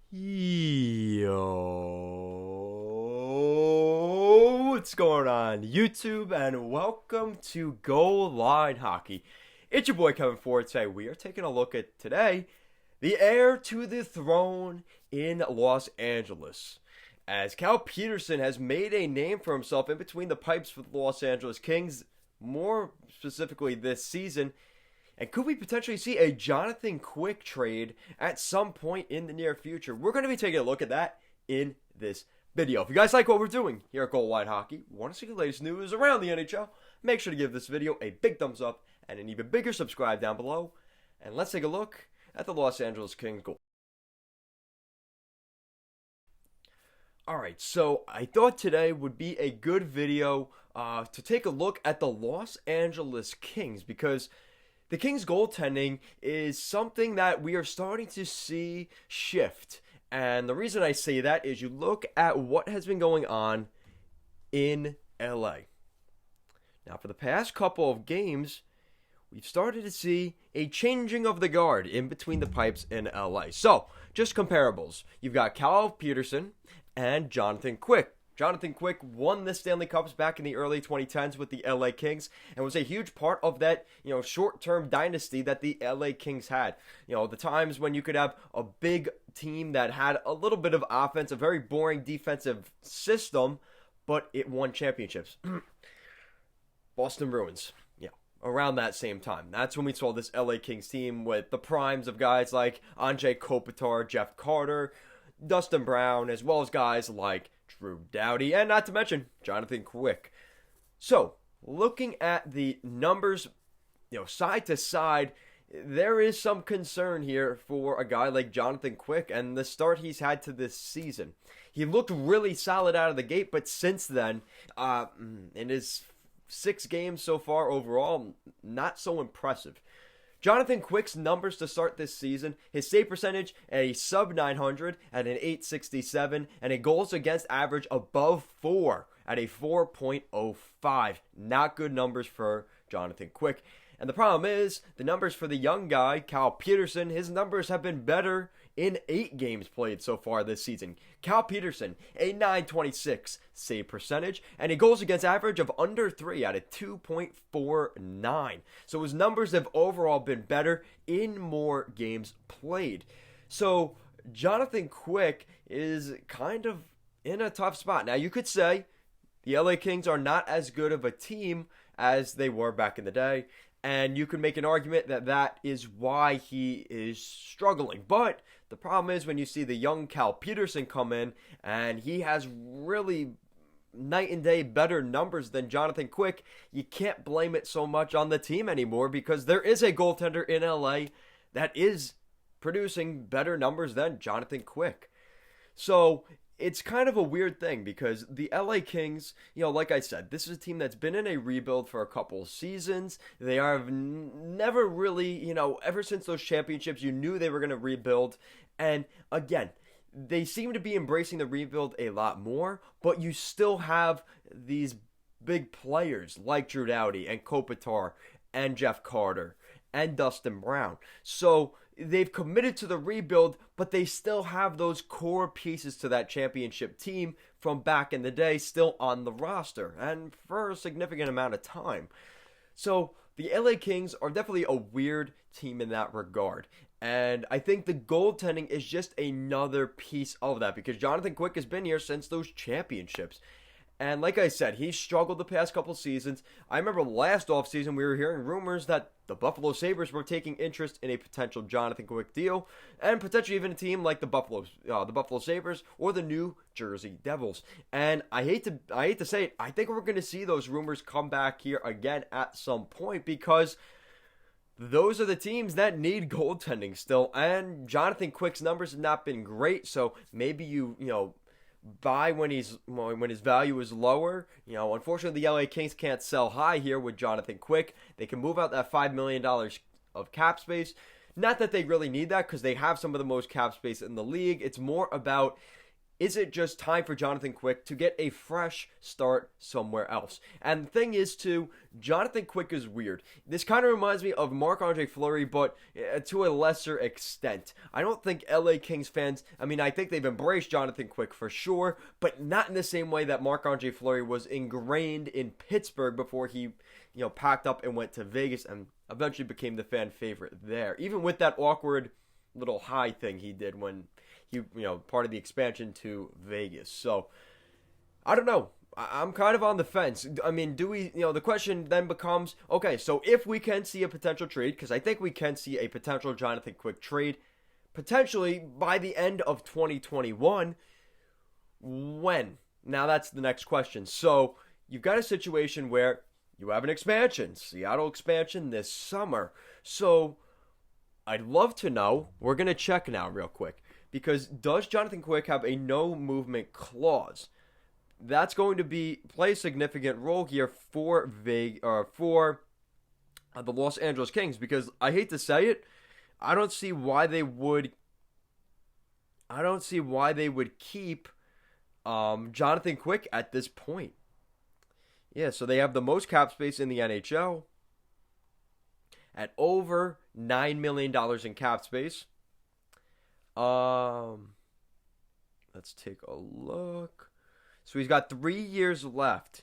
Yo, what's going on, YouTube, and welcome to Goal Line Hockey. It's your boy Kevin Ford. Today we are taking a look at the heir to the throne in Los Angeles, as Cal Peterson has made a name for himself in between the pipes for the Los Angeles Kings, more specifically this season. And could we potentially see a Jonathan Quick trade at some point in the near future? We're going to be taking a look at that in this video. If you guys like what we're doing here at Goal Line Hockey, want to see the latest news around the NHL, make sure to give this video a big thumbs up and an even bigger subscribe down below. And let's take a look at the Los Angeles Kings goal. Alright, so I thought today would be a good video to take a look at the Los Angeles Kings, because the Kings goaltending is something that we are starting to see shift. And the reason I say that is you look at what has been going on in LA. Now, for the past couple of games, we've started to see a changing of the guard in between the pipes in LA. So, just comparables. You've got Cal Peterson and Jonathan Quick. Jonathan Quick won the Stanley Cups back in the early 2010s with the LA Kings and was a huge part of that, short-term dynasty that the LA Kings had. The times when you could have a big team that had a little bit of offense, a very boring defensive system, but it won championships. Boston Bruins. Around that same time. That's when we saw this LA Kings team with the primes of guys like Anze Kopitar, Jeff Carter, Dustin Brown, as well as guys like Drew Doughty, and not to mention Jonathan Quick. So, looking at the numbers, side to side, there is some concern here for a guy like Jonathan Quick and the start he's had to this season. He looked really solid out of the gate, but since then, in his 6 games so far overall, not so impressive. Jonathan Quick's numbers to start this season: his save percentage at a sub 900 at an 867, and a goals against average above 4 at a 4.05. Not good numbers for Jonathan Quick. And the problem is, the numbers for the young guy, Cal Peterson, his numbers have been better in 8 games played so far this season. Cal Peterson, a 926 save percentage, and a goals against average of under 3 at a 2.49. So his numbers have overall been better in more games played. So Jonathan Quick is kind of in a tough spot. Now, you could say the LA Kings are not as good of a team as they were back in the day, and you could make an argument that that is why he is struggling. But the problem is when you see the young Cal Peterson come in, and he has really night and day better numbers than Jonathan Quick, you can't blame it so much on the team anymore, because there is a goaltender in LA that is producing better numbers than Jonathan Quick. So it's kind of a weird thing, because the LA Kings, like I said, this is a team that's been in a rebuild for a couple seasons. They have never really, ever since those championships, you knew they were going to rebuild. And again, they seem to be embracing the rebuild a lot more, but you still have these big players like Drew Doughty and Kopitar and Jeff Carter and Dustin Brown. So they've committed to the rebuild, but they still have those core pieces to that championship team from back in the day still on the roster, and for a significant amount of time. So the LA Kings are definitely a weird team in that regard. And I think the goaltending is just another piece of that, because Jonathan Quick has been here since those championships. And like I said, he's struggled the past couple seasons. I remember last offseason we were hearing rumors that the Buffalo Sabres were taking interest in a potential Jonathan Quick deal, and potentially even a team like the Buffalo Sabres or the New Jersey Devils. And I hate to say it, I think we're going to see those rumors come back here again at some point, because those are the teams that need goaltending still. And Jonathan Quick's numbers have not been great, so maybe you buy when his value is lower. Unfortunately, the LA Kings can't sell high here with Jonathan Quick. They can move out that $5 million of cap space. Not that they really need that, because they have some of the most cap space in the league. It's more about is it just time for Jonathan Quick to get a fresh start somewhere else? And the thing is, too, Jonathan Quick is weird. This kind of reminds me of Marc-Andre Fleury, but to a lesser extent. I don't think LA Kings fans, I think they've embraced Jonathan Quick for sure, but not in the same way that Marc-Andre Fleury was ingrained in Pittsburgh before he, packed up and went to Vegas and eventually became the fan favorite there. Even with that awkward little high thing he did when he, part of the expansion to Vegas. So, I don't know. I'm kind of on the fence. Do we, the question then becomes, okay, so if we can see a potential trade, because I think we can see a potential Jonathan Quick trade, potentially by the end of 2021, when? Now that's the next question. So, you've got a situation where you have an expansion, Seattle expansion this summer. So, I'd love to know, we're going to check now real quick. Because does Jonathan Quick have a no movement clause? That's going to play a significant role here for the Los Angeles Kings. Because I hate to say it, I don't see why they would keep Jonathan Quick at this point. Yeah, so they have the most cap space in the NHL at over $9 million in cap space. Let's take a look. So he's got 3 years left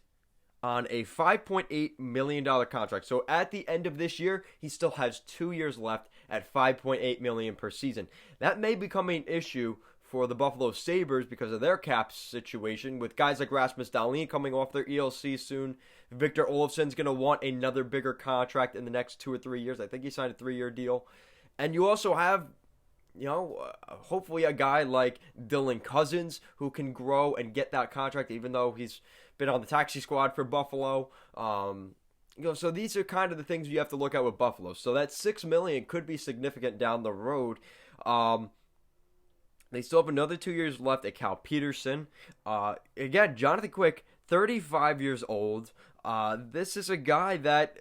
on a $5.8 million contract. So at the end of this year, he still has 2 years left at $5.8 million per season. That may become an issue for the Buffalo Sabres because of their cap situation, with guys like Rasmus Dahlin coming off their ELC soon. Victor Olofsson's going to want another bigger contract in the next 2 or 3 years. I think he signed a 3-year deal. And you also have, hopefully a guy like Dylan Cousins who can grow and get that contract, even though he's been on the taxi squad for Buffalo. So these are kind of the things you have to look at with Buffalo. So that $6 million could be significant down the road. They still have another 2 years left at Cal Peterson. Again, Jonathan Quick, 35 years old. This is a guy that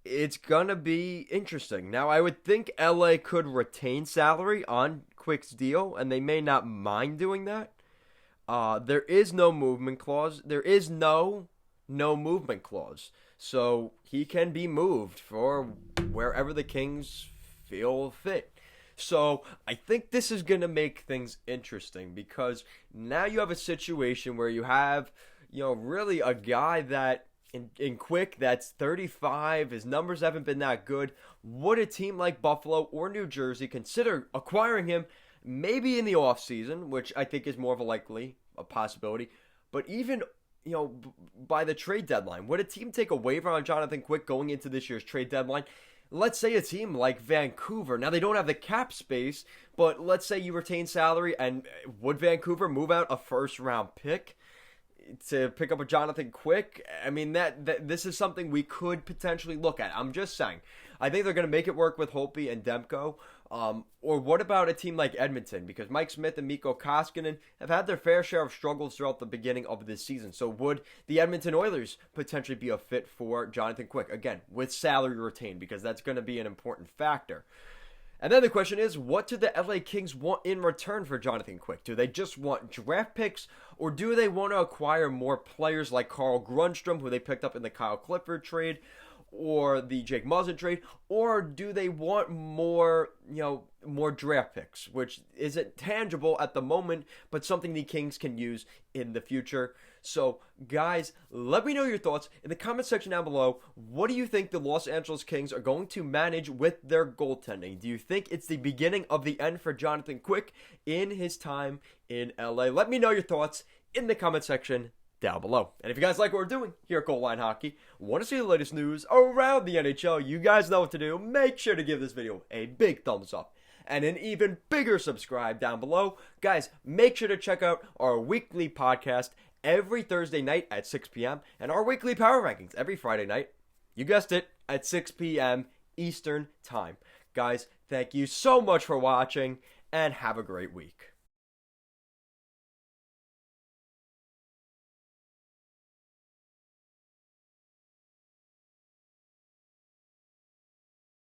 it's going to be interesting. Now, I would think LA could retain salary on Quick's deal, and they may not mind doing that. There is no movement clause. There is no movement clause. So he can be moved for wherever the Kings feel fit. So I think this is going to make things interesting because now you have a situation where you have, really a guy that in Quick that's 35. His numbers haven't been that good. Would a team like Buffalo or New Jersey consider acquiring him maybe in the offseason, which I think is more of a possibility, but even by the trade deadline? Would a team take a waiver on Jonathan Quick going into this year's trade deadline? Let's say a team like Vancouver. Now, they don't have the cap space, but let's say you retain salary, and would Vancouver move out a first-round pick to pick up a Jonathan Quick? This is something we could potentially look at. I'm just saying. I think they're going to make it work with Holtby and Demko. Or what about a team like Edmonton? Because Mike Smith and Mikko Koskinen have had their fair share of struggles throughout the beginning of this season. So would the Edmonton Oilers potentially be a fit for Jonathan Quick? Again, with salary retained, because that's going to be an important factor. And then the question is, what do the LA Kings want in return for Jonathan Quick? Do they just want draft picks, or do they want to acquire more players like Carl Grundstrom, who they picked up in the Kyle Clifford trade, or the Jake Muzzin trade, or do they want more draft picks, which isn't tangible at the moment, but something the Kings can use in the future? So, guys, let me know your thoughts in the comment section down below. What do you think the Los Angeles Kings are going to manage with their goaltending? Do you think it's the beginning of the end for Jonathan Quick in his time in LA? Let me know your thoughts in the comment section down below. And if you guys like what we're doing here at Goal Line Hockey, want to see the latest news around the NHL, you guys know what to do. Make sure to give this video a big thumbs up and an even bigger subscribe down below. Guys, make sure to check out our weekly podcast every Thursday night at 6 p.m. and our weekly Power Rankings every Friday night, you guessed it, at 6 p.m. Eastern Time. Guys, thank you so much for watching and have a great week.